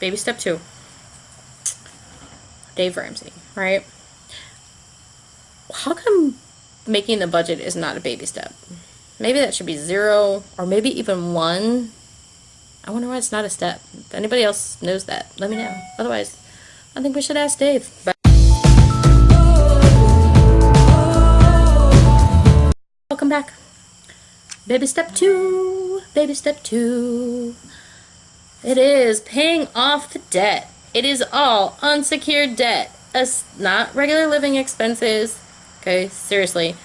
Baby step 2. Dave Ramsey, right? How come making the budget is not a baby step? Maybe that should be 0 or maybe even 1. I wonder why it's not a step. If anybody else knows that, let me know. Otherwise, I think we should ask Dave. But welcome back. Baby step 2. Baby step 2. It is paying off the debt. It is all unsecured debt. It's not regular living expenses. Okay, seriously.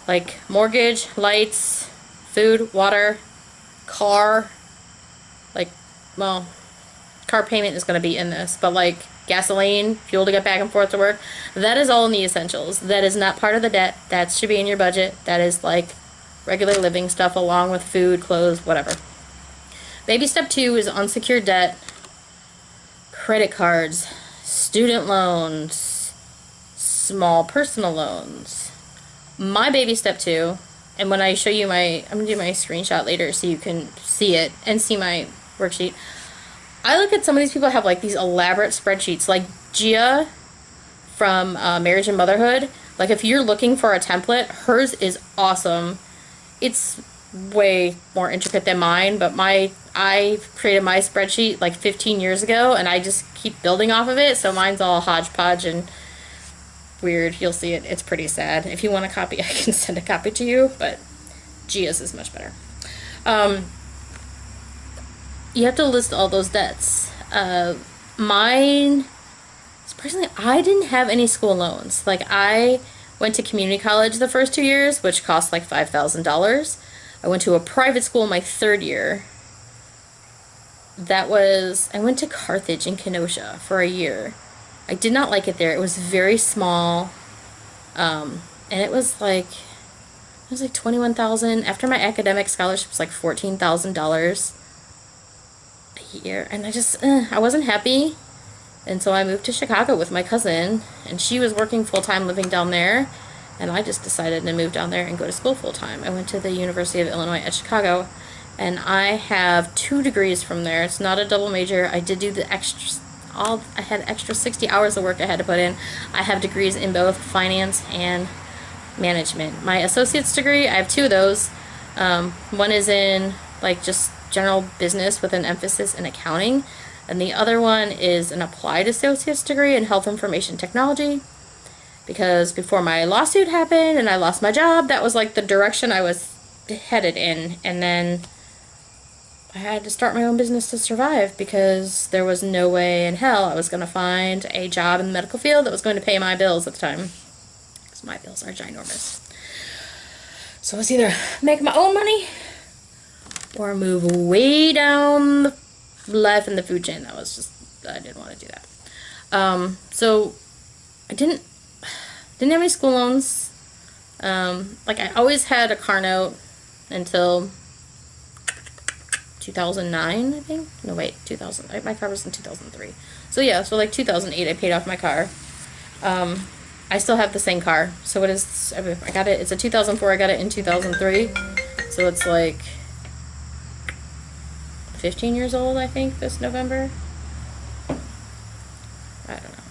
Like mortgage, lights, food, water, car. Like, well, car payment is going to be in this. But like gasoline, fuel to get back and forth to work. That is all in the essentials. That is not part of the debt. That should be in your budget. That is like regular living stuff along with food, clothes, whatever. Baby step 2 is unsecured debt. Credit cards, student loans, small personal loans. My baby step 2, and when I show you I'm going to do my screenshot later so you can see it and see my worksheet. I look at some of these people have like these elaborate spreadsheets, like Gia from Marriage and Motherhood. Like if you're looking for a template, hers is awesome. It's way more intricate than mine, but I created my spreadsheet like 15 years ago, and I just keep building off of it, so mine's all hodgepodge and weird. You'll see it. It's pretty sad. If you want a copy, I can send a copy to you, but Gia's is much better. You have to list all those debts. Mine, personally, I didn't have any school loans. Like, I went to community college the first 2 years, which cost like $5,000. I went to a private school my 3rd year. I went to Carthage in Kenosha for a year. I did not like it there. It was very small. And it was like $21,000. After my academic scholarship was like $14,000 a year. And I wasn't happy. And so I moved to Chicago with my cousin, and she was working full-time living down there. And I just decided to move down there and go to school full-time. I went to the University of Illinois at Chicago, and I have 2 degrees from there. It's not a double major. I did do the I had extra 60 hours of work I had to put in. I have degrees in both finance and management. My associate's degree, I have 2 of those. One is in like just general business with an emphasis in accounting, and the other one is an applied associate's degree in health information technology. Because before my lawsuit happened and I lost my job, that was like the direction I was headed in. And then I had to start my own business to survive, because there was no way in hell I was going to find a job in the medical field that was going to pay my bills at the time. Because my bills are ginormous. So it was either make my own money or move way down the left in the food chain. I didn't want to do that. So I didn't have any school loans. Like I always had a car note until 2009, I think. No, wait, 2000. My car was in 2003. So yeah, so like 2008, I paid off my car. I still have the same car. So it is. I got it. It's a 2004. I got it in 2003. So it's like 15 years old, I think, this November. I don't know.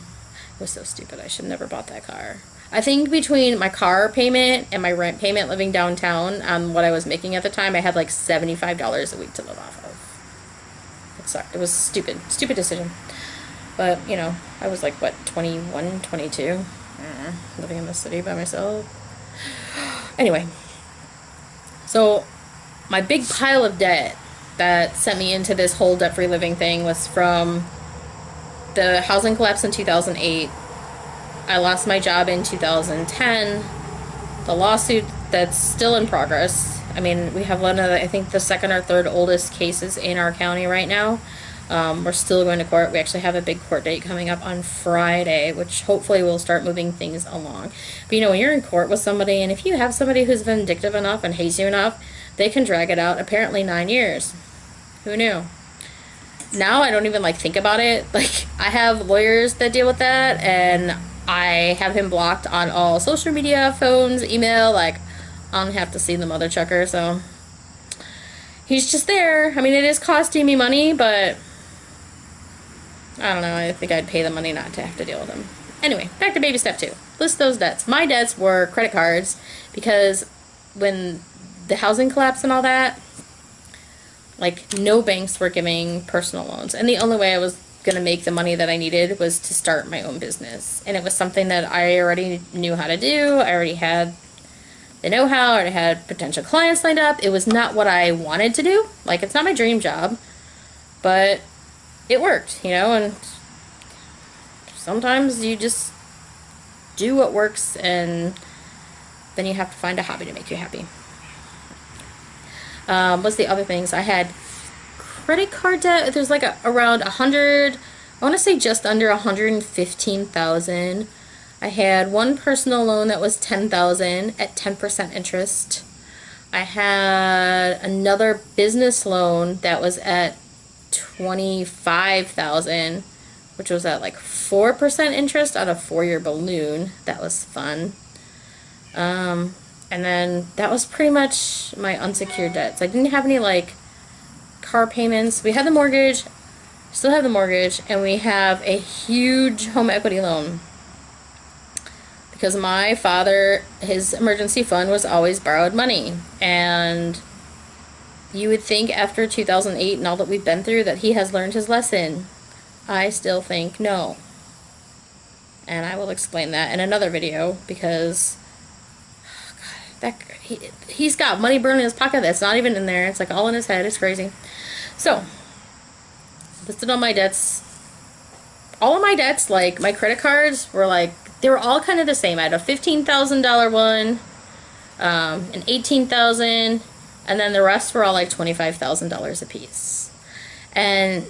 It was so stupid. I should have never bought that car. I think between my car payment and my rent payment living downtown, what I was making at the time, I had like $75 a week to live off of. Sorry, it was stupid decision. But, you know, I was like, what, 21, 22? Living in the city by myself. Anyway, so my big pile of debt that sent me into this whole debt-free living thing was from the housing collapse in 2008. I lost my job in 2010. The lawsuit that's still in progress. I mean, we have one of the, I think the 2nd or 3rd oldest cases in our county right now. We're still going to court. We actually have a big court date coming up on Friday, which hopefully will start moving things along. But you know, when you're in court with somebody, and if you have somebody who's vindictive enough and hates you enough, they can drag it out apparently 9 years. Who knew? Now I don't even like think about it. Like, I have lawyers that deal with that, and I have him blocked on all social media, phones, email. Like, I don't have to see the mother chucker, so he's just there. I mean, it is costing me money, but I don't know, I think I'd pay the money not to have to deal with them. Anyway, back to baby step 2. List those debts. My debts were credit cards because when the housing collapse and all that, like, no banks were giving personal loans. And the only way I was going to make the money that I needed was to start my own business. And it was something that I already knew how to do. I already had the know-how. I already had potential clients lined up. It was not what I wanted to do. Like, it's not my dream job. But it worked, you know, and sometimes you just do what works, and then you have to find a hobby to make you happy. What's the other things? I had credit card debt. There's like around 100, I want to say just under 115,000. I had one personal loan that was 10,000 at 10% interest. I had another business loan that was at 25,000, which was at like 4% interest on a 4-year balloon. That was fun. And then that was pretty much my unsecured debts. I didn't have any like car payments. We had the mortgage, still have the mortgage, and we have a huge home equity loan. Because my father, his emergency fund was always borrowed money. And you would think after 2008 and all that we've been through that he has learned his lesson. I still think no. And I will explain that in another video because he's got money burning in his pocket that's not even in there. It's like all in his head. It's crazy. So, listed all my debts. All of my debts, like my credit cards, were like, they were all kind of the same. I had a $15,000 one, an $18,000, and then the rest were all like $25,000 a piece. And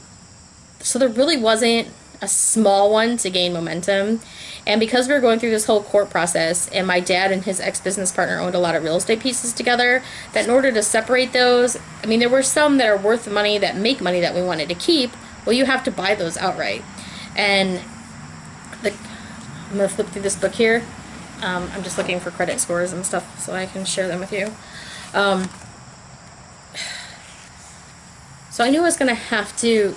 so there really wasn't a small one to gain momentum. And because we were going through this whole court process, and my dad and his ex-business partner owned a lot of real estate pieces together, that in order to separate those, I mean, there were some that are worth money, that make money, that we wanted to keep. Well, you have to buy those outright. And I'm going to flip through this book here. I'm just looking for credit scores and stuff so I can share them with you. So I knew I was going to have to,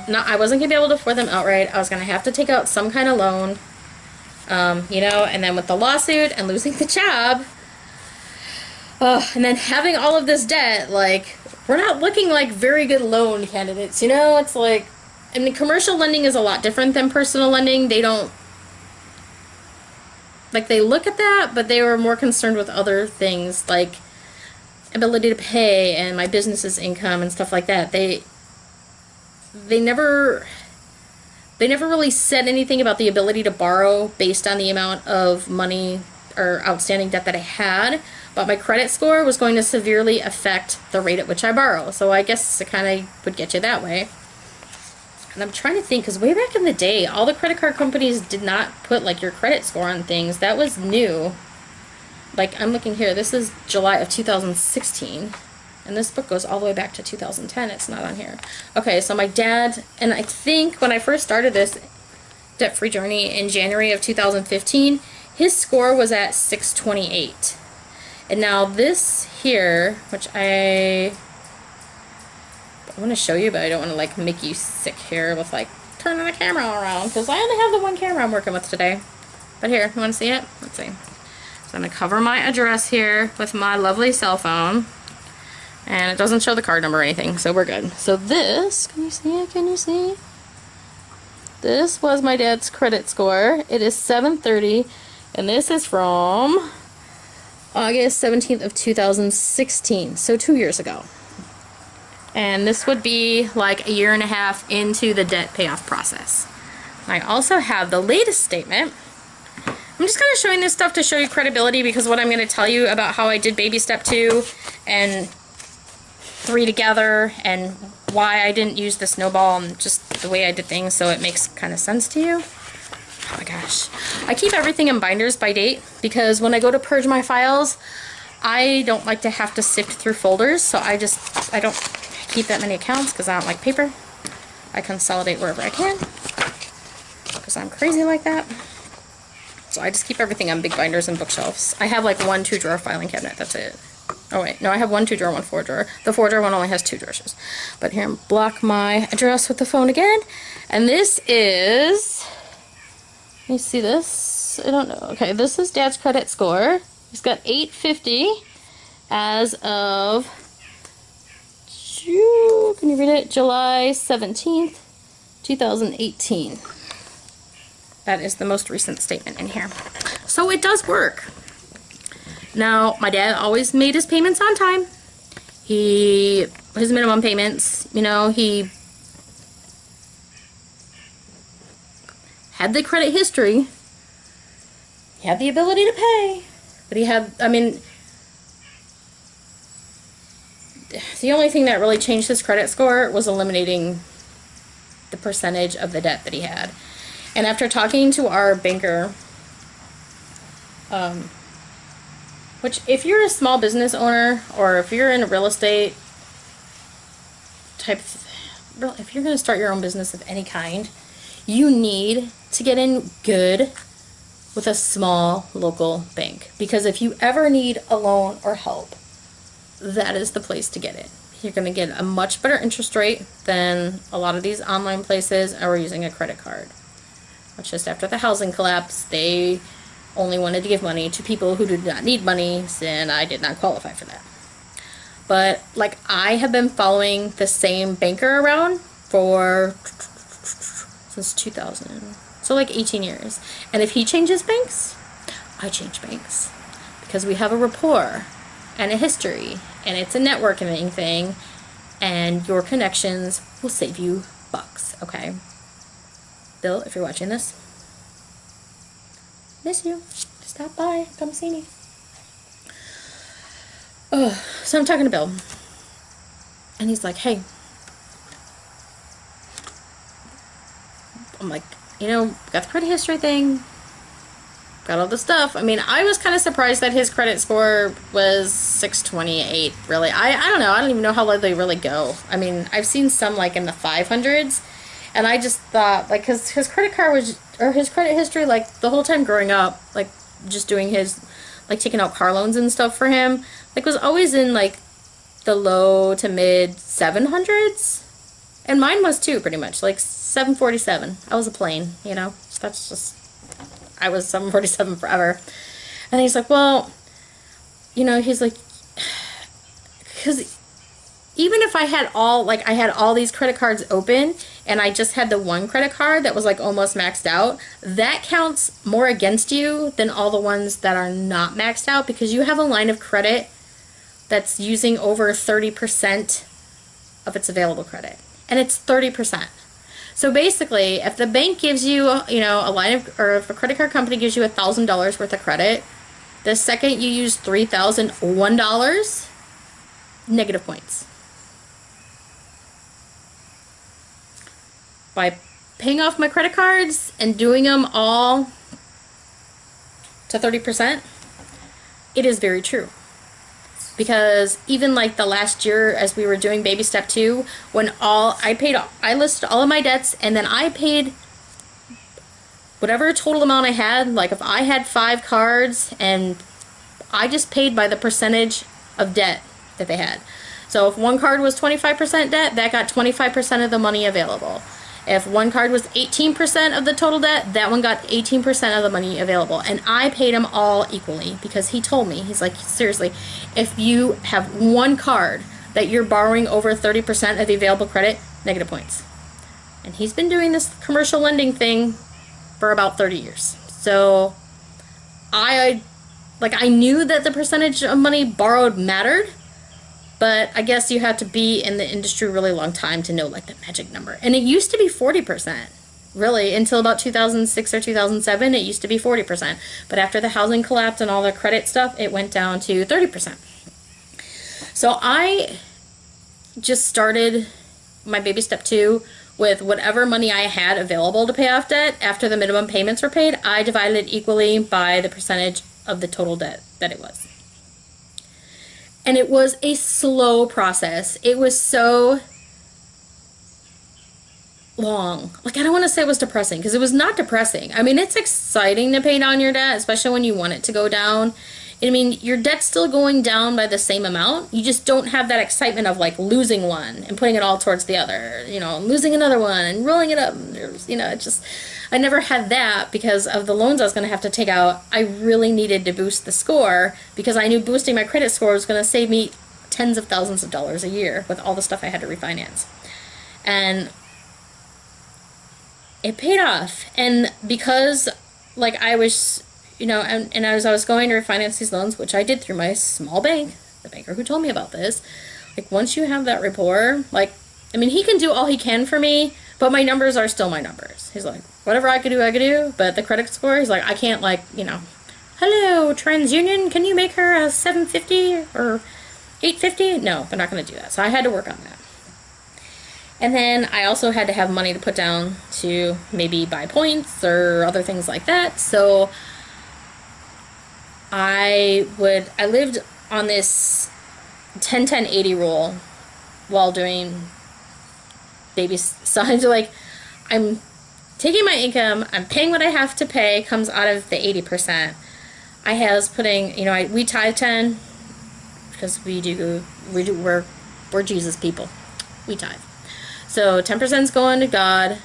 I wasn't going to be able to afford them outright. I was going to have to take out some kind of loan, you know, and then with the lawsuit and losing the job, and then having all of this debt, like, we're not looking like very good loan candidates, you know? It's like, I mean, commercial lending is a lot different than personal lending. They don't, like, they look at that, but they were more concerned with other things, like ability to pay and my business's income and stuff like that. They never really said anything about the ability to borrow based on the amount of money or outstanding debt that I had, but my credit score was going to severely affect the rate at which I borrow. So I guess it kind of would get you that way. And I'm trying to think, because way back in the day, all the credit card companies did not put like your credit score on things. That was new. Like, I'm looking here, this is July of 2016. And this book goes all the way back to 2010. It's not on here. Okay, so my dad, and I think when I first started this debt-free journey in January of 2015, his score was at 628. And now this here, which I want to show you, but I don't want to like make you sick here with like turning the camera around, because I only have the one camera I'm working with today. But here, you want to see it? Let's see. So I'm going to cover my address here with my lovely cell phone. And it doesn't show the card number or anything, so we're good. So this, can you see it? Can you see? This was my dad's credit score. It is 730, and this is from August 17th of 2016, so 2 years ago. And this would be like a year and a half into the debt payoff process. I also have the latest statement. I'm just kind of showing this stuff to show you credibility, because what I'm going to tell you about how I did baby step 2 and 3 together, and why I didn't use the snowball, and just the way I did things, so it makes kind of sense to you. Oh my gosh. I keep everything in binders by date, because when I go to purge my files, I don't like to have to sift through folders, so I don't keep that many accounts because I don't like paper. I consolidate wherever I can, because I'm crazy like that. So I just keep everything on big binders and bookshelves. I have like 1 2-drawer filing cabinet, that's it. Oh wait, no, I have 1 2-drawer, 1 4-drawer. The 4-drawer one only has 2 drawers. But here, block my address with the phone again. And this is, let me see this. I don't know. Okay, this is Dad's credit score. He's got 850 as of, can you read it? July 17th, 2018. That is the most recent statement in here. So it does work. Now, my dad always made his payments on time. His minimum payments, you know, he had the credit history. He had the ability to pay. But he had, I mean, the only thing that really changed his credit score was eliminating the percentage of the debt that he had. And after talking to our banker, which if you're a small business owner or if you're in a real estate type, if you're going to start your own business of any kind, you need to get in good with a small local bank. Because if you ever need a loan or help, that is the place to get it. You're going to get a much better interest rate than a lot of these online places or using a credit card. Which just after the housing collapse, they only wanted to give money to people who did not need money, and I did not qualify for that. But like, I have been following the same banker around since 2000, so like 18 years. And if he changes banks, I change banks, because we have a rapport and a history, and it's a networking thing, and your connections will save you bucks. Okay, Bill, if you're watching this, miss you. Stop by. Come see me. Oh, so I'm talking to Bill. And he's like, hey. I'm like, you know, got the credit history thing. Got all the stuff. I mean, I was kind of surprised that his credit score was 628, really. I don't know. I don't even know how low they really go. I mean, I've seen some like in the 500s. And I just thought, like, cause his credit card was, or his credit history, like, the whole time growing up, like, just doing his, like, taking out car loans and stuff for him, like, was always in, like, the low to mid 700s. And mine was, too, pretty much, like, 747. I was a plane, you know? That's just, I was 747 forever. And he's like, well, you know, he's like, because even if I had all these credit cards open and I just had the one credit card that was like almost maxed out, that counts more against you than all the ones that are not maxed out, because you have a line of credit that's using over 30% of its available credit. And it's 30%. So basically, if the bank gives you, you know, a line of, or if a credit card company gives you $1,000 worth of credit, the second you use $3,001, negative points. By paying off my credit cards and doing them all to 30%, it is very true. Because even like the last year, as we were doing baby step 2, when I listed all of my debts, and then I paid whatever total amount I had. Like if I had 5 cards, and I just paid by the percentage of debt that they had. So if one card was 25% debt, that got 25% of the money available. If one card was 18% of the total debt, that one got 18% of the money available. And I paid them all equally, because he told me, he's like, seriously, if you have one card that you're borrowing over 30% of the available credit, negative points. And he's been doing this commercial lending thing for about 30 years. So I knew that the percentage of money borrowed mattered, but I guess you have to be in the industry a really long time to know like the magic number. And it used to be 40%, really, until about 2006 or 2007, it used to be 40%. But after the housing collapse and all the credit stuff, it went down to 30%. So I just started my baby step 2 with whatever money I had available to pay off debt. After the minimum payments were paid, I divided it equally by the percentage of the total debt that it was. And it was a slow process. It was so long. Like, I don't want to say it was depressing, because it was not depressing. I mean, it's exciting to pay down your debt, especially when you want it to go down. I mean, your debt's still going down by the same amount. You just don't have that excitement of like losing one and putting it all towards the other, you know, losing another one and rolling it up. You know, it just, I never had that because of the loans I was going to have to take out. I really needed to boost the score because I knew boosting my credit score was going to save me tens of thousands of dollars a year with all the stuff I had to refinance. And it paid off. And because like I was, you know, and as I was going to refinance these loans, which I did through my small bank, the banker who told me about this, like once you have that rapport, like, I mean, he can do all he can for me, but my numbers are still my numbers. He's like, whatever I could do, but the credit score, he's like, I can't, like, you know, hello, TransUnion, can you make her a 750 or 850? No, they're not going to do that. So I had to work on that. And then I also had to have money to put down to maybe buy points or other things like that. So I lived on this 10-10-80 rule while doing baby. So I'm like, I'm taking my income, I'm paying what I have to pay, comes out of the 80%. I was putting, you know, we tithe 10 because we're Jesus people. We tithe. So 10% is going to God.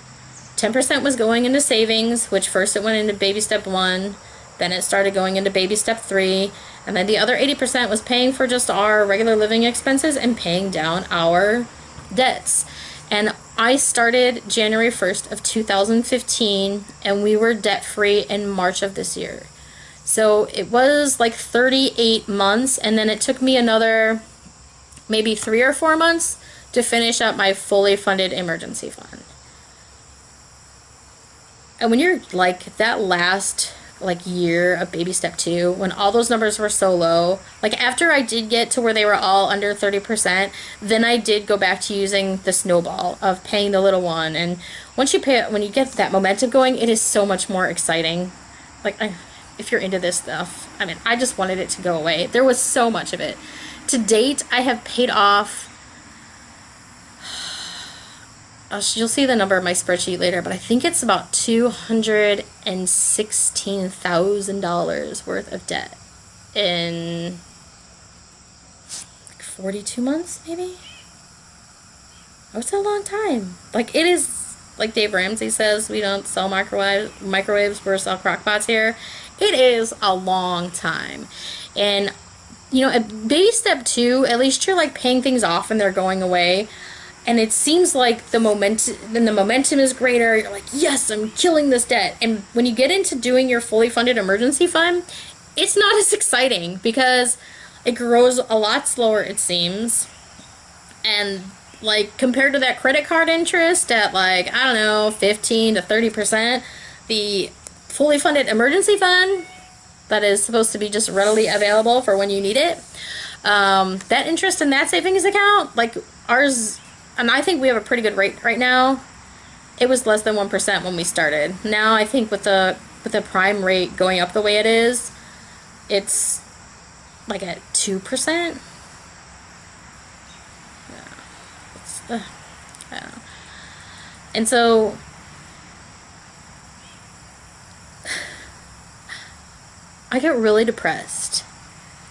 10% was going into savings, which first it went into baby step 1. Then it started going into baby step 3, and then the other 80% was paying for just our regular living expenses and paying down our debts. And I started January 1st of 2015, and we were debt-free in March of this year. So it was like 38 months, and then it took me another maybe 3 or 4 months to finish up my fully funded emergency fund. And when you're like that last like year of baby step 2, when all those numbers were so low, like after I did get to where they were all under 30%, then I did go back to using the snowball of paying the little one. And once you pay it, when you get that momentum going, it is so much more exciting. Like if you're into this stuff, I mean, I just wanted it to go away. There was so much of it. To date, I have paid off, you'll see the number of my spreadsheet later, but I think it's about $216,000 worth of debt in like 42 months, maybe? Oh, it's a long time. Like, it is, like Dave Ramsey says, we don't sell microwaves, we sell crock pots here. It is a long time. And, you know, at baby step 2, at least you're like paying things off and they're going away. And it seems like the momentum is greater. You're like, yes, I'm killing this debt. And when you get into doing your fully funded emergency fund, it's not as exciting because it grows a lot slower, it seems. And like compared to that credit card interest at like, I don't know, 15 to 30%, the fully funded emergency fund that is supposed to be just readily available for when you need it, that interest in that savings account, like ours, and I think we have a pretty good rate right now. It was less than 1% when we started. Now I think with the prime rate going up the way it is, it's like at 2%. Yeah. I don't know. And so I get really depressed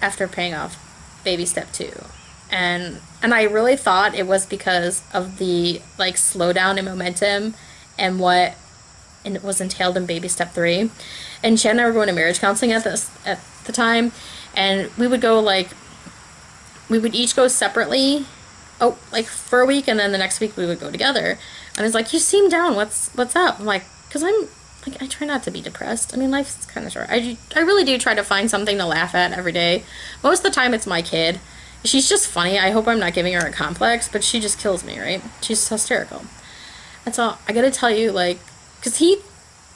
after paying off baby step 2. And I really thought it was because of the like slowdown in momentum and it was entailed in baby step 3. And Chad and I were going to marriage counseling at the time, and we would each go separately, like for a week, and then the next week we would go together. And it's like, you seem down. What's up? I'm like, because I'm like, I try not to be depressed. I mean, life's kind of short. I really do try to find something to laugh at every day. Most of the time it's my kid. She's just funny. I hope I'm not giving her a complex, but she just kills me, right? She's hysterical. And so I gotta tell you, like, because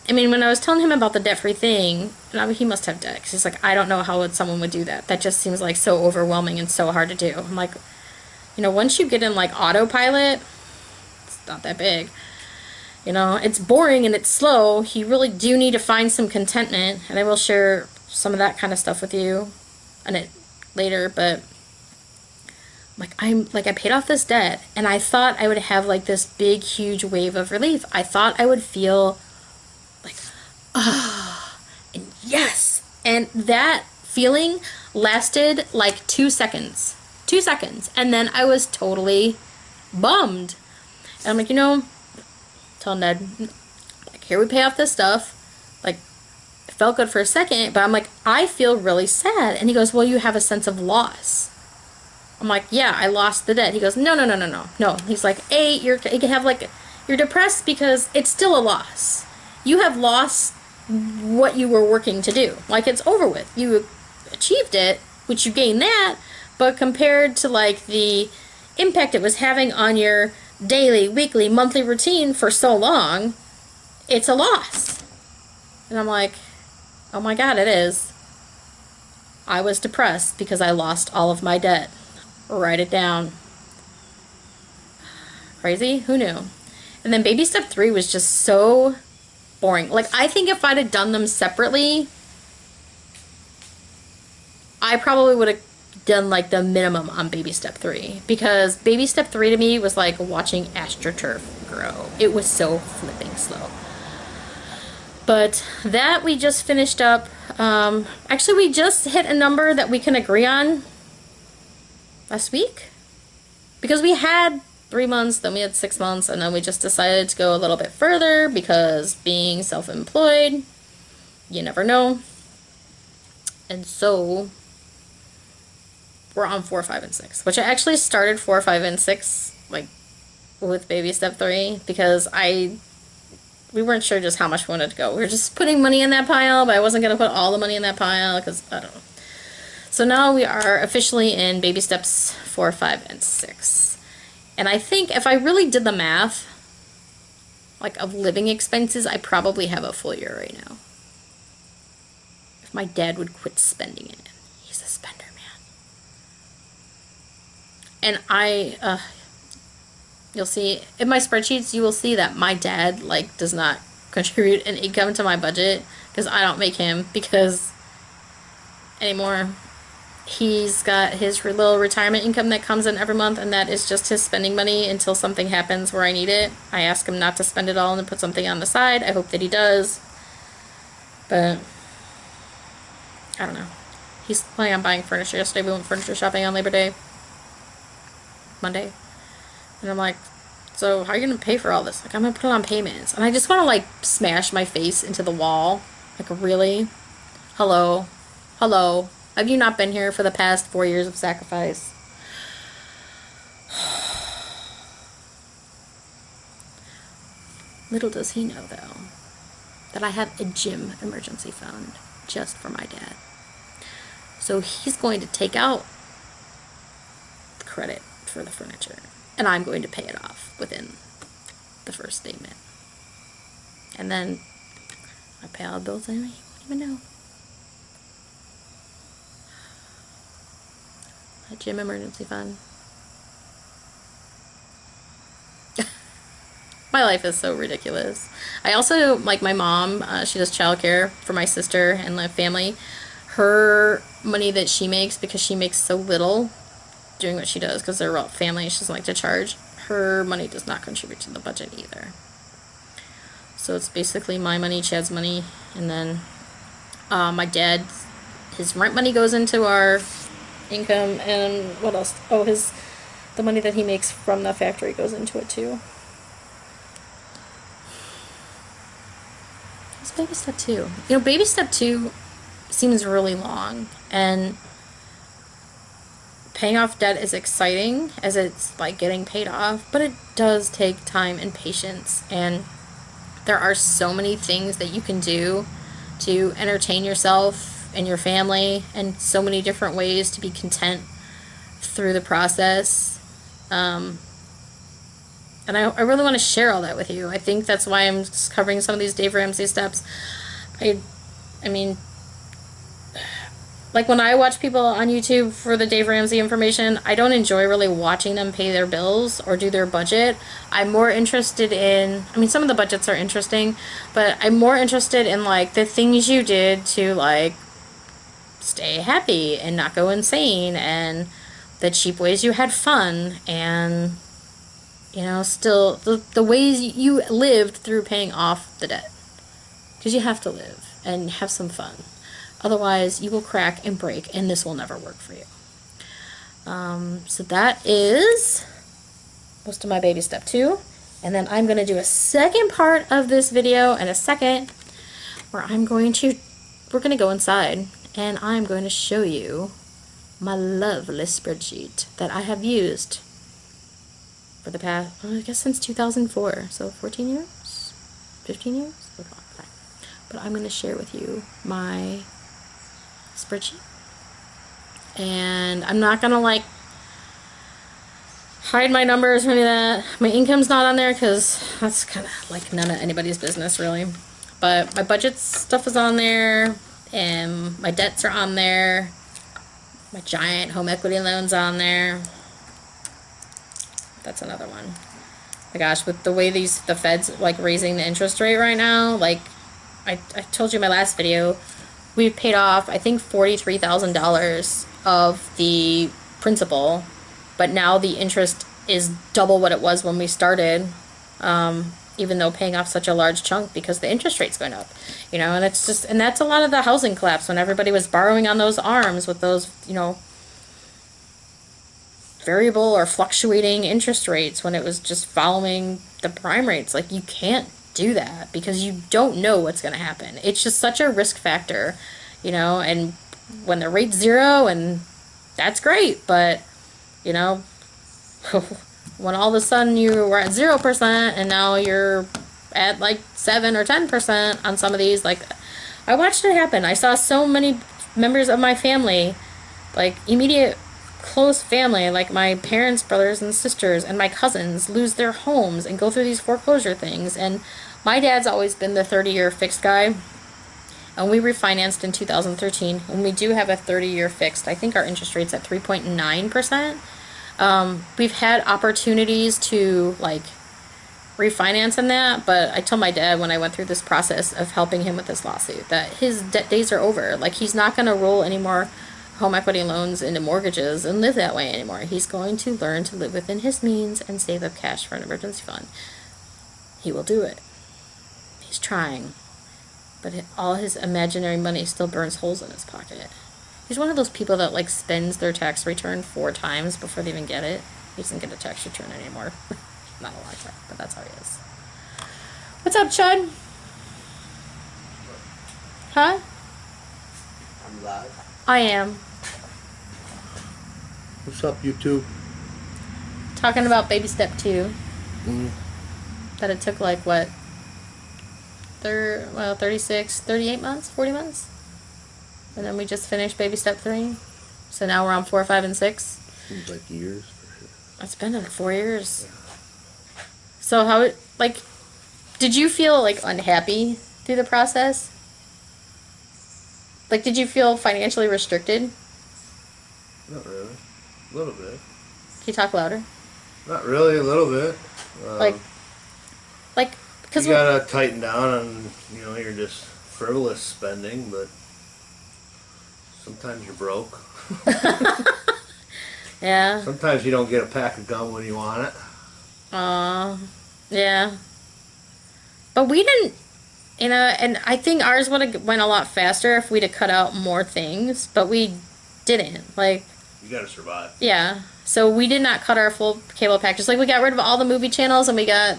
when I was telling him about the debt-free thing, and he must have debt, because he's like, I don't know how someone would do that. That just seems like so overwhelming and so hard to do. I'm like, you know, once you get in like autopilot, it's not that big. You know, it's boring and it's slow. You really do need to find some contentment, and I will share some of that kind of stuff with you on it later, but I paid off this debt, and I thought I would have like this big, huge wave of relief. I thought I would feel like, and yes. And that feeling lasted like 2 seconds. 2 seconds. And then I was totally bummed. And I'm like, you know, tell Ned, like, here we pay off this stuff. Like, it felt good for a second, but I'm like, I feel really sad. And he goes, well, you have a sense of loss. I'm like, yeah, I lost the debt. He goes, no. He's like, you can have like, you're depressed because it's still a loss. You have lost what you were working to do. Like, it's over with. You achieved it, which you gained that, but compared to like the impact it was having on your daily, weekly, monthly routine for so long, it's a loss. And I'm like, oh my God, it is. I was depressed because I lost all of my debt. Write it down. Crazy? Who knew? And then baby step 3 was just so boring. Like, I think if I'd have done them separately, I probably would have done like the minimum on baby step 3, because baby step 3 to me was like watching AstroTurf grow. It was so flipping slow. But that we just finished up. Actually, we just hit a number that we can agree on last week, because we had 3 months, then we had 6 months, and then we just decided to go a little bit further because being self-employed, you never know. And so we're on 4, 5, and 6, which I actually started 4, 5, and 6 like with baby step 3 because we weren't sure just how much we wanted to go. We were just putting money in that pile, but I wasn't going to put all the money in that pile because I don't know. So now we are officially in baby steps 4, 5, and 6. And I think if I really did the math, like of living expenses, I probably have a full year right now. If my dad would quit spending it. He's a spender, man. And you'll see, in my spreadsheets, you will see that my dad, like, does not contribute an income to my budget because I don't make him anymore. He's got his little retirement income that comes in every month, and that is just his spending money until something happens where I need it. I ask him not to spend it all and to put something on the side. I hope that he does. But I don't know. He's planning on buying furniture. Yesterday we went furniture shopping on Labor Day. Monday. And I'm like, so how are you going to pay for all this? Like, I'm going to put it on payments. And I just want to, like, smash my face into the wall. Like, really? Hello? Hello? Have you not been here for the past 4 years of sacrifice? Little does he know, though, that I have a gym emergency fund just for my dad. So he's going to take out the credit for the furniture, and I'm going to pay it off within the first statement. And then I pay all the bills anyway. You won't even know. A gym emergency fund. My life is so ridiculous. I also, like my mom, she does childcare for my sister and my family. Her money that she makes, because she makes so little doing what she does, because they're all family, she doesn't like to charge, her money does not contribute to the budget either. So it's basically my money, Chad's money, and then my dad, his rent money goes into our income, and what else? Oh, the money that he makes from the factory goes into it too. It's baby step 2. You know, baby step 2 seems really long, and paying off debt is exciting as it's like getting paid off, but it does take time and patience, and there are so many things that you can do to entertain yourself and your family, and so many different ways to be content through the process. And I really want to share all that with you. I think that's why I'm just covering some of these Dave Ramsey steps. I mean, like when I watch people on YouTube for the Dave Ramsey information, I don't enjoy really watching them pay their bills or do their budget. I'm more interested in, I mean, some of the budgets are interesting, but I'm more interested in like the things you did to like stay happy and not go insane, and the cheap ways you had fun, and you know, still the ways you lived through paying off the debt, because you have to live and have some fun. Otherwise, you will crack and break, and this will never work for you. So that is most of my baby step 2. And then I'm going to do a second part of this video in a second where we're going to go inside and I'm going to show you my lovely spreadsheet that I have used for the past, I guess since 2004. So 14 years? 15 years? But I'm going to share with you my spreadsheet. And I'm not going to like hide my numbers or any of that. My income's not on there because that's kind of like none of anybody's business really. But my budget stuff is on there, and my debts are on there. My giant home equity loan's on there. That's another one. My gosh, with the way the Fed's like raising the interest rate right now, like I told you in my last video, we've paid off I think $43,000 of the principal, but now the interest is double what it was when we started, even though paying off such a large chunk because the interest rate's going up, you know, and it's just, and that's a lot of the housing collapse when everybody was borrowing on those ARMs with those, you know, variable or fluctuating interest rates when it was just following the prime rates. Like, you can't do that because you don't know what's going to happen. It's just such a risk factor, you know, and when the rate's 0, and that's great, but you know, when all of a sudden you were at 0% and now you're at like 7 or 10% on some of these, like I watched it happen. I saw so many members of my family, like immediate close family, like my parents, brothers and sisters and my cousins, lose their homes and go through these foreclosure things. And my dad's always been the 30-year fixed guy, and we refinanced in 2013, and we do have a 30-year fixed. I think our interest rate's at 3.9%. We've had opportunities to like refinance in that, but I told my dad when I went through this process of helping him with this lawsuit that his debt days are over. Like, he's not going to roll any more home equity loans into mortgages and live that way anymore. He's going to learn to live within his means and save up cash for an emergency fund. He will do it. He's trying, but all his imaginary money still burns holes in his pocket. He's one of those people that like spends their tax return 4 times before they even get it. He doesn't get a tax return anymore. Not a lot of time, but that's how he is. What's up, Chud? Huh? I'm live. I am. What's up, YouTube? Talking about baby step 2. That it took like what? 36, 38 months, 40 months? And then we just finished baby step 3. So now we're on 4, 5, and 6. Seems like years for sure. It's been 4 years. So how, like, did you feel like unhappy through the process? Like, did you feel financially restricted? Not really. A little bit. Can you talk louder? Not really, a little bit. Like, because you gotta tighten down on, you know, you're just frivolous spending, but sometimes you're broke. Yeah. Sometimes you don't get a pack of gum when you want it. Yeah. But we didn't, you know, and I think ours would have went a lot faster if we'd have cut out more things, but we didn't. Like, you gotta survive. Yeah. So we did not cut our full cable packages. Like, we got rid of all the movie channels and we got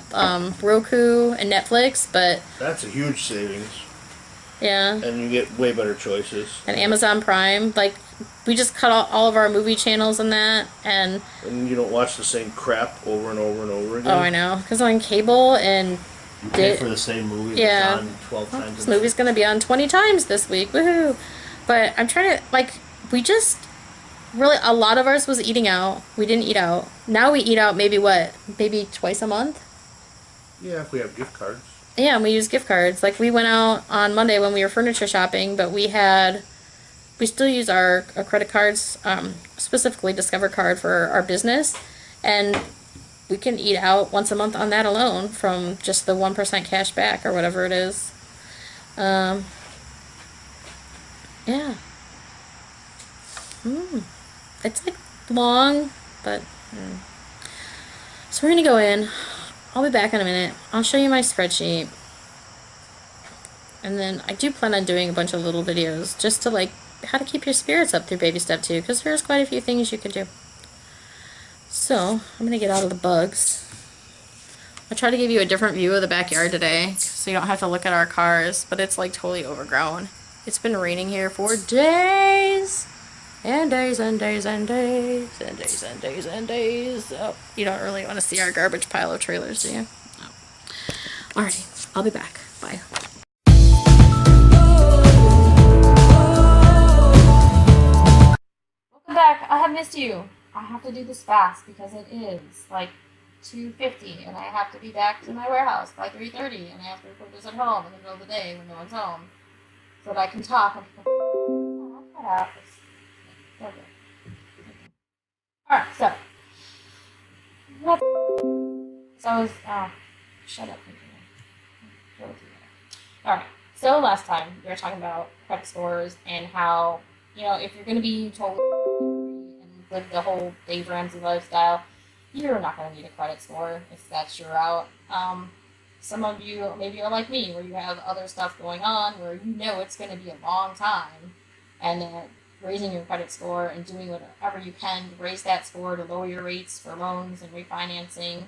Roku and Netflix, but that's a huge savings. Yeah. And you get way better choices. And Amazon Prime, like, we just cut out all of our movie channels and that, and you don't watch the same crap over and over and over again. Oh, I know, because on cable and you pay for the same movie. Yeah. It's on 12 times. This movie's gonna be on 20 times this week. Woohoo! But I'm trying to, like, we just really, a lot of ours was eating out. We didn't eat out. Now we eat out maybe maybe twice a month. Yeah, if we have gift cards. Yeah, and we use gift cards. Like, we went out on Monday when we were furniture shopping, but we still use our credit cards, specifically Discover card for our business, and we can eat out once a month on that alone from just the 1% cash back or whatever it is. Yeah. It's like long, but so we're gonna go in. I'll be back in a minute. I'll show you my spreadsheet. And then I do plan on doing a bunch of little videos just to like how to keep your spirits up through baby step 2, because there's quite a few things you can do. So I'm gonna get out of the bugs. I'll try to give you a different view of the backyard today so you don't have to look at our cars, but it's like totally overgrown. It's been raining here for days and days and days and days and days and days and days. Oh, you don't really want to see our garbage pile of trailers, do you? No. Alrighty, I'll be back. Bye. Welcome back. I have missed you. I have to do this fast because it is like 2:50 and I have to be back to my warehouse by 3:30 and I have to record this at home in the middle of the day when no one's home so that I can talk. Alright, so shut up. Alright, so last time we were talking about credit scores and how, if you're going to be told and live the whole Dave Ramsey lifestyle, you're not going to need a credit score if that's your route. Some of you maybe are like me, where you have other stuff going on where it's going to be a long time, and then raising your credit score and doing whatever you can to raise that score to lower your rates for loans and refinancing.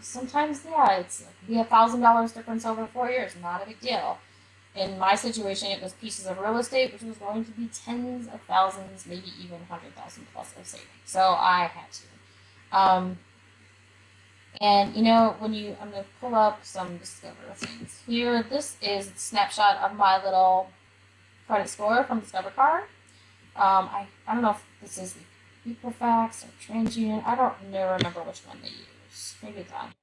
Sometimes, it's be $1,000 difference over 4 years, not a big deal. In my situation, it was pieces of real estate, which was going to be tens of thousands, maybe even 100,000 plus of savings. So I had to. And I'm going to pull up some Discover things here. This is a snapshot of my little credit score from Discover Card. I don't know if this is the Equifax or TransUnion. I don't remember which one they use. Maybe it's on.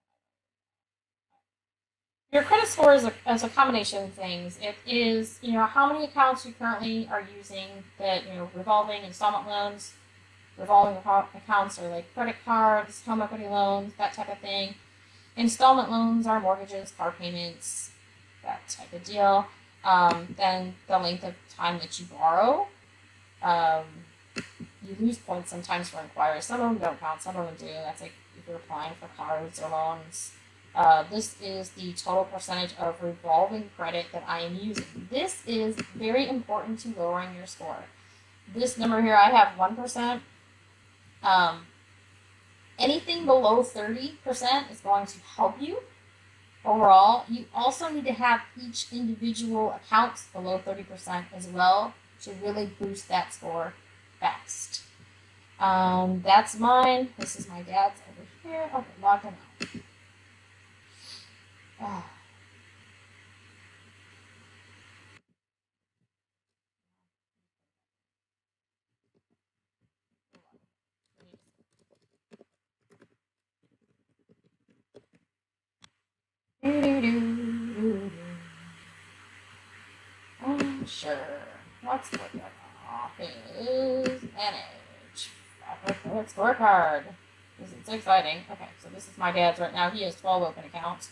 Your credit score is a combination of things. It is, how many accounts you currently are using that, revolving installment loans. Revolving accounts are like credit cards, home equity loans, that type of thing. Installment loans are mortgages, car payments, that type of deal. Then the length of time that you borrow. You lose points sometimes for inquiries. Some of them don't count, some of them do. That's like if you're applying for cards or loans. This is the total percentage of revolving credit that I am using. This is very important to lowering your score. This number here, I have 1%. Anything below 30% is going to help you overall. You also need to have each individual account below 30% as well to really boost that score fast. That's mine. This is my dad's over here. Okay, log him out. Oh. Sure. Let's look at Office Manage. Credit scorecard. It's exciting. Okay, so this is my dad's right now. He has 12 open accounts.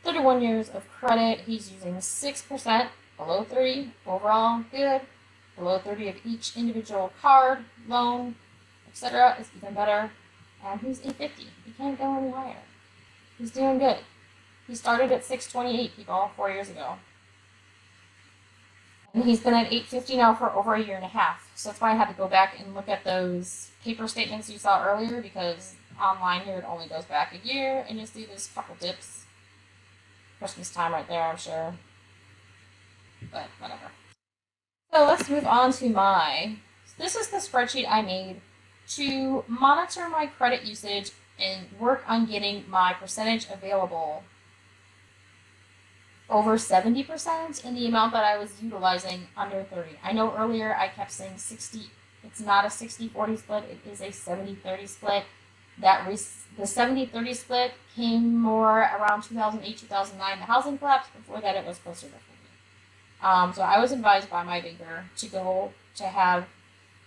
31 years of credit. He's using 6%, below 30 overall, good. Below 30 of each individual card, loan, etc. is even better. And he's 850. He can't go any higher. He's doing good. He started at 628, people, 4 years ago. And he's been at 850 now for over a year and a half. So that's why I had to go back and look at those paper statements you saw earlier, because online here it only goes back a year, and you'll see there's a couple dips. Christmas time right there, I'm sure. But whatever. So let's move on to this is the spreadsheet I made to monitor my credit usage and work on getting my percentage available over 70% in the amount that I was utilizing under 30. I know earlier I kept saying 60. It's not a 60-40 split. It is a 70-30 split. The 70-30 split came more around 2008, 2009. The housing collapse. Before that, it was closer to 40. So I was advised by my banker to have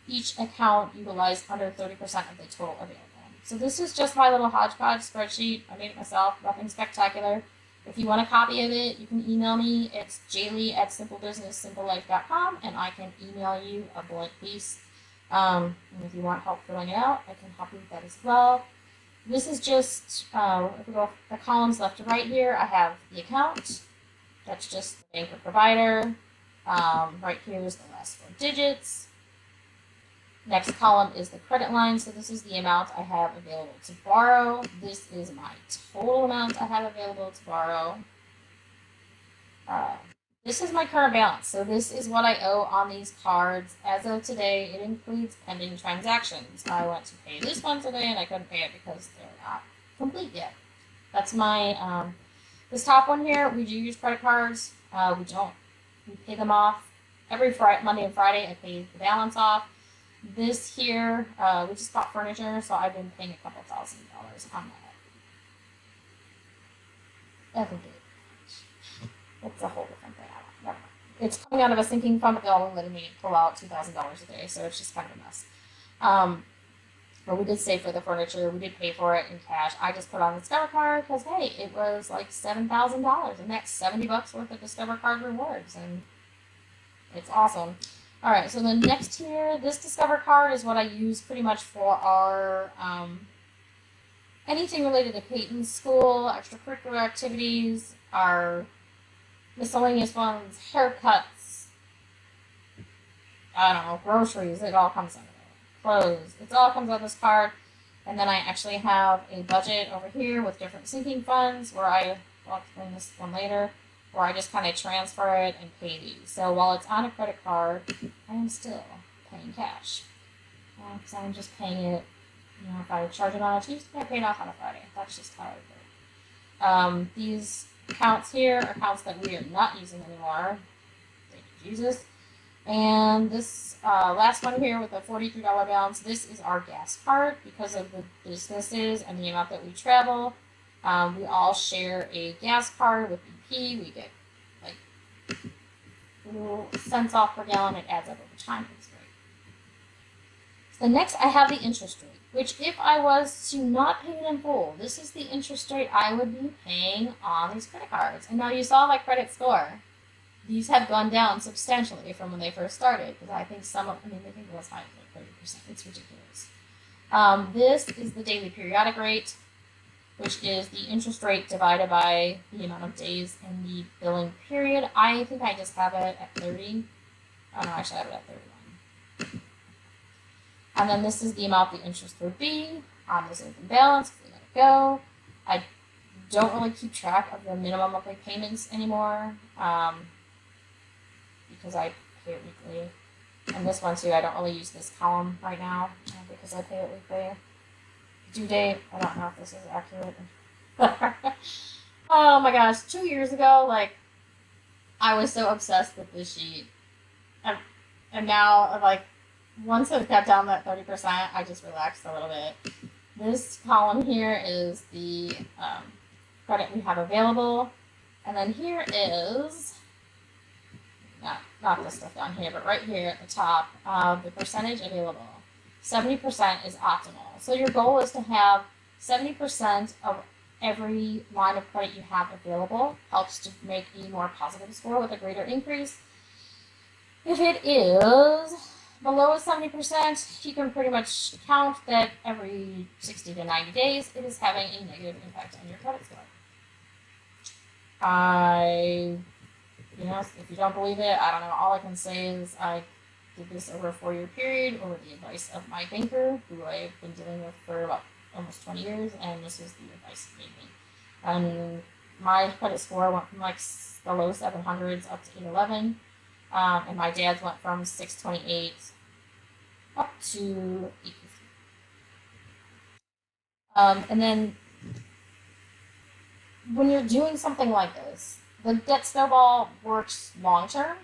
each account utilize under 30% of the total available. So this is just my little hodgepodge spreadsheet. I made it myself. Nothing spectacular. If you want a copy of it, you can email me. It's Jaylee@simplebusinesssimplelife.com, and I can email you a blank piece. And if you want help filling it out, I can help you with that as well. This is just, if we go the columns left to right here, I have the account, That's just the bank or provider. Right here is the last 4 digits. Next column is the credit line. So this is the amount I have available to borrow. This is my total amount I have available to borrow. This is my current balance. So this is what I owe on these cards. As of today, it includes pending transactions. I went to pay this one today and I couldn't pay it because they're not complete yet. That's my, this top one here, we do use credit cards. We don't. We pay them off. Every Monday and Friday, I pay the balance off. This here, we just bought furniture, so I've been paying a couple $1,000s on that. Every day. It's a whole different thing. It's coming out of a sinking fund, but they're only letting me pull out $2,000 a day, so it's just kind of a mess. But we did save for the furniture. We did pay for it in cash. I just put on the Discover card because, hey, it was like $7,000, and that's $70 worth of Discover card rewards, and it's awesome. All right, so the next here, this Discover card is what I use pretty much for our anything related to Peyton's school, extracurricular activities, our miscellaneous ones, haircuts, I don't know, groceries, it all comes out of it. Clothes, it all comes out of this card. And then I actually have a budget over here with different sinking funds where I'll explain this one later, where I just kind of transfer it and pay these. So while it's on a credit card, I am still paying cash. Because I'm just paying it, you know, if I charge it on a Tuesday, I pay it off on a Friday. That's just how I do it. These accounts here are accounts that we are not using anymore. They could use this. And this last one here with a $43 balance, this is our gas card because of the businesses and the amount that we travel. We all share a gas card with BP. We get like little cents off per gallon. It adds up over time. It's great. So next I have the interest rate, which if I was to not pay it in full, this is the interest rate I would be paying on these credit cards. And now you saw my credit score. These have gone down substantially from when they first started, because I think they think it was high, like 30%. It's ridiculous. This is the daily periodic rate, which is the interest rate divided by the amount of days in the billing period. I think I just have it at 30. Oh no, actually I have it at 31. And then this is the amount the interest would be on this open balance if we let it go. I don't really keep track of the minimum monthly payments anymore because I pay it weekly. And this one too, I don't really use this column right now because I pay it weekly. Due date, I don't know if this is accurate. Oh my gosh, 2 years ago, like, I was so obsessed with this sheet. And now, like, once it got down that 30%, I just relaxed a little bit. This column here is the credit we have available. And then here is, not this stuff down here, but right here at the top, the percentage available. 70% is optimal. So your goal is to have 70% of every line of credit you have available. Helps to make a more positive score with a greater increase. If it is below 70%, you can pretty much count that every 60 to 90 days it is having a negative impact on your credit score. If you don't believe it, I don't know. All I can say is I did this over a 4-year period over the advice of my banker, who I've been dealing with for about almost 20 years, and this is the advice he gave me. And my credit score went from like the low 700s up to 811, and my dad's went from 628 up to 850. And then when you're doing something like this, the debt snowball works long term.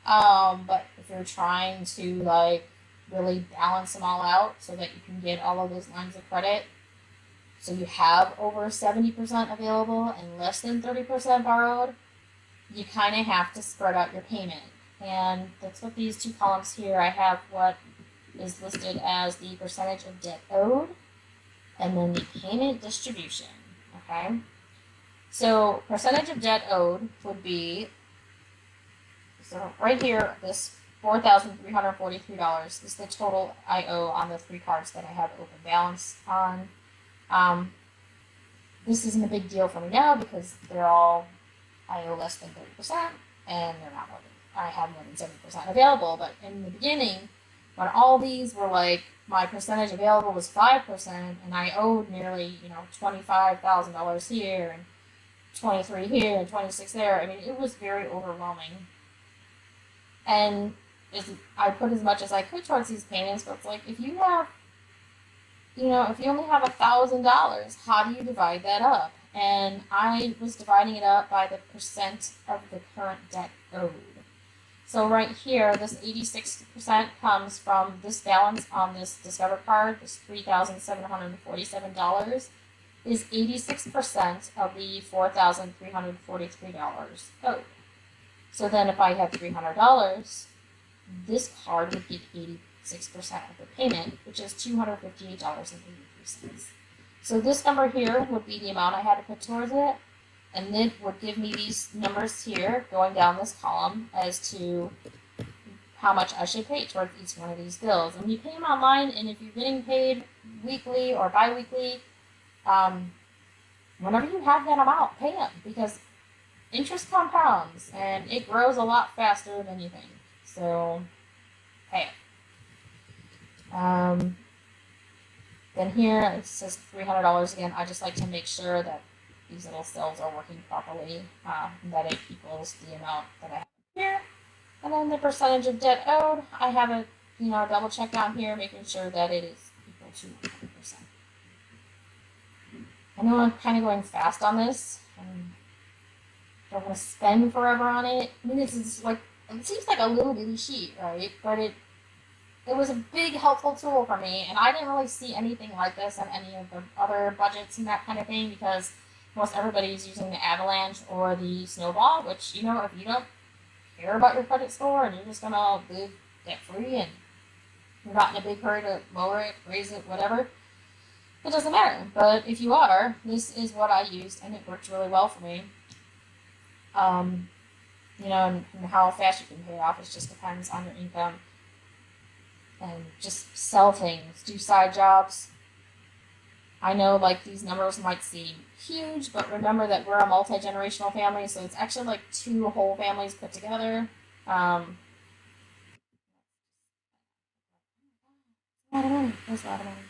But if you're trying to like really balance them all out so that you can get all of those lines of credit, so you have over 70% available and less than 30% borrowed, you kind of have to spread out your payment. And that's what these two columns here, I have what is listed as the percentage of debt owed and then the payment distribution. Okay. So percentage of debt owed would be, so right here, this $4,343 is the total I owe on the 3 cards that I have open balance on. This isn't a big deal for me now because they're all I owe less than 30%, and they're not more than, I have more than 70% available. But in the beginning, when all these were like, my percentage available was 5%, and I owed nearly, $25,000 here, and 23 here, and 26 there. I mean, it was very overwhelming. And I put as much as I could towards these payments, but it's like, if you have, if you only have $1,000, how do you divide that up? And I was dividing it up by the percent of the current debt owed. So right here, this 86% comes from this balance on this Discover card, this $3,747 is 86% of the $4,343 owed. So then if I had $300, this card would give 86% of the payment, which is $258.83. So this number here would be the amount I had to put towards it, and it would give me these numbers here going down this column as to how much I should pay towards each one of these bills. And you pay them online, and if you're getting paid weekly or bi-weekly, whenever you have that amount, pay them, because interest compounds and it grows a lot faster than you think. So pay it. Then here it says $300 again. I just like to make sure that these little cells are working properly, that it equals the amount that I have here. And then the percentage of debt owed, I have a double check down here, making sure that it is equal to 100%. I know I'm kind of going fast on this. I don't want to spend forever on it. I mean, this is like, it seems like a little bitty sheet, right? But it was a big helpful tool for me, and I didn't really see anything like this in any of the other budgets and that kind of thing, because most everybody's using the Avalanche or the Snowball, which, if you don't care about your credit score and you're just going to live debt-free and you're not in a big hurry to lower it, raise it, whatever, it doesn't matter. But if you are, this is what I used, and it worked really well for me. And how fast you can pay it off, it just depends on your income. And just sell things, do side jobs. I know like these numbers might seem huge, but remember that we're a multi-generational family, so it's actually like 2 whole families put together. There's a lot of money.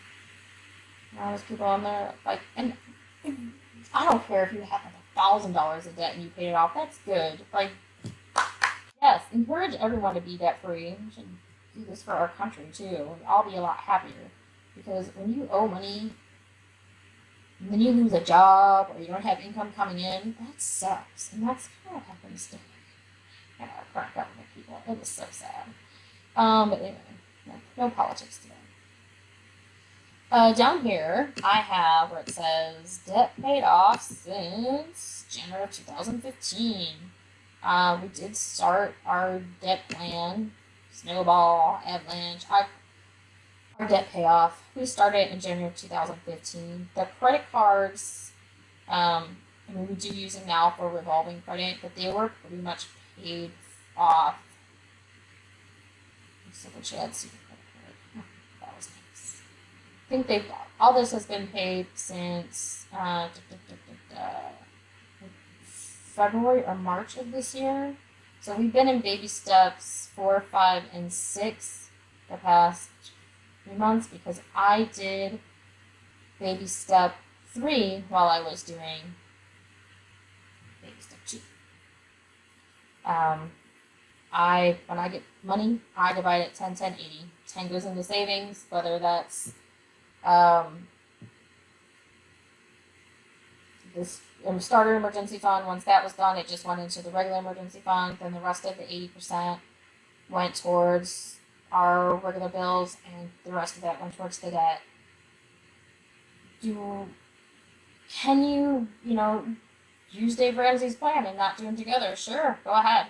There's people on there, like, and I don't care if you have like $1,000 of debt and you paid it off, that's good. Like, yes, encourage everyone to be debt-free. We should do this for our country too. We'd all be a lot happier, because when you owe money and then you lose a job or you don't have income coming in, that sucks. And that's kind of what happens to our current government people. It is so sad. But anyway, no politics today. Down here, I have where it says debt paid off since January of 2015. We did start our debt plan, Snowball, Avalanche, our debt payoff. We started in January of 2015. The credit cards, we do use them now for revolving credit, but they were pretty much paid off. Let's see what you had. That was nice. I think all this has been paid since February or March of this year. So we've been in baby steps 4, 5, and 6 the past 3 months, because I did baby step 3 while I was doing baby step 2. When I get money, I divide it 10, 10, 80. 10 goes into savings, whether that's this starter emergency fund. Once that was done, it just went into the regular emergency fund. Then the rest of the 80% went towards our regular bills, and the rest of that went towards the debt. Can you use Dave Ramsey's plan and not do them together? Sure, go ahead.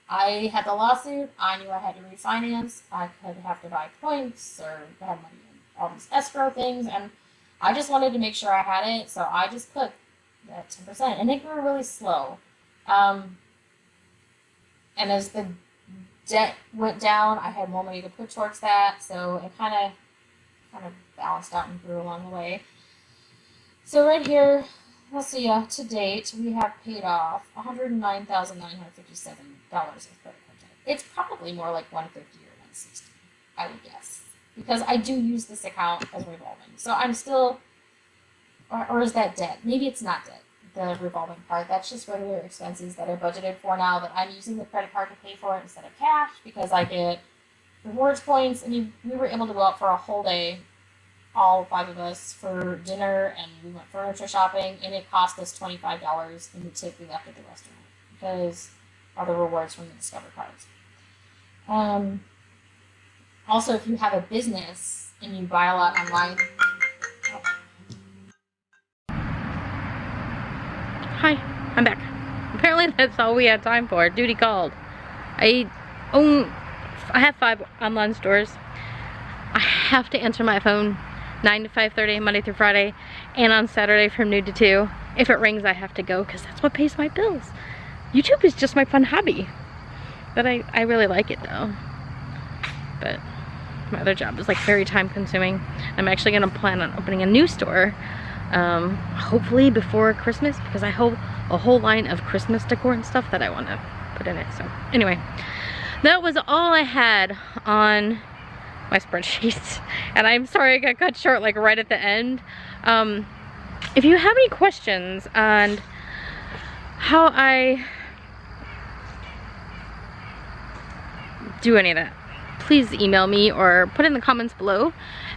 I had the lawsuit. I knew I had to refinance. I could have to buy points or have money in all these escrow things, and I just wanted to make sure I had it, so I just put that 10%, and it grew really slow. And as the debt went down, I had more money to put towards that, so it kind of balanced out and grew along the way. So right here, let's see, to date, we have paid off $109,957 of credit card debt. It's probably more like 150 or 160, I would guess. Because I do use this account as revolving. So I'm still, or is that debt? Maybe it's not debt, the revolving part. That's just regular expenses that are budgeted for now, but I'm using the credit card to pay for it instead of cash because I get rewards points. I mean, we were able to go out for a whole day, all 5 of us, for dinner, and we went furniture shopping, and it cost us $25 in the tip we left at the restaurant because all the rewards from the Discover cards. Also, if you have a business and you buy a lot online. Hi, I'm back. Apparently that's all we had time for. Duty called. I have 5 online stores. I have to answer my phone 9 to 5:30 Monday through Friday, and on Saturday from noon to 2. If it rings, I have to go because that's what pays my bills. YouTube is just my fun hobby. But I really like it though. But my other job is like very time consuming. I'm actually gonna plan on opening a new store, hopefully before Christmas, because I have a whole line of Christmas decor and stuff that I want to put in it. So anyway, that was all I had on my spreadsheets, and I'm sorry I got cut short like right at the end. If you have any questions on how I do any of that, please email me or put in the comments below,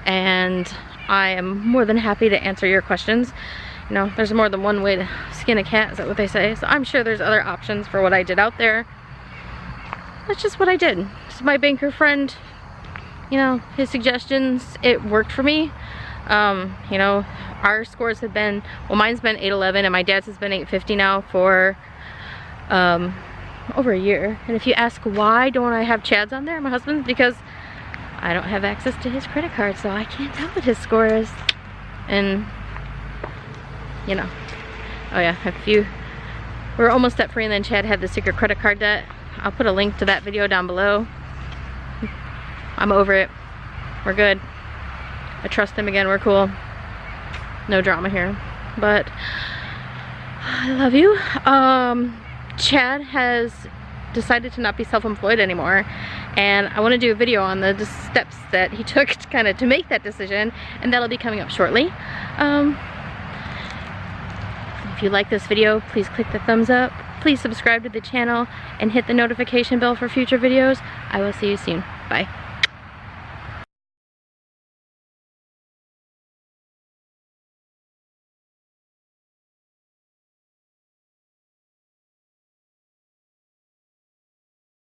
and I am more than happy to answer your questions. You know, there's more than one way to skin a cat, is that what they say? So I'm sure there's other options for what I did out there. That's just what I did. So my banker friend, you know, his suggestions, it worked for me. You know, our scores have been, well, mine's been 811 and my dad's has been 850 now for over a year. And if you ask why don't I have Chad's on there, my husband's, because I don't have access to his credit card, so I can't tell what his score is. And you know, oh yeah, we're almost debt free, and then Chad had the secret credit card debt. I'll put a link to that video down below. I'm over it. We're good. I trust him again. We're cool. No drama here. But I love you. Chad has decided to not be self-employed anymore, and I want to do a video on the steps that he took to kind of to make that decision, and that'll be coming up shortly. If you like this video, please click the thumbs up. Please subscribe to the channel and hit the notification bell for future videos. I will see you soon. Bye.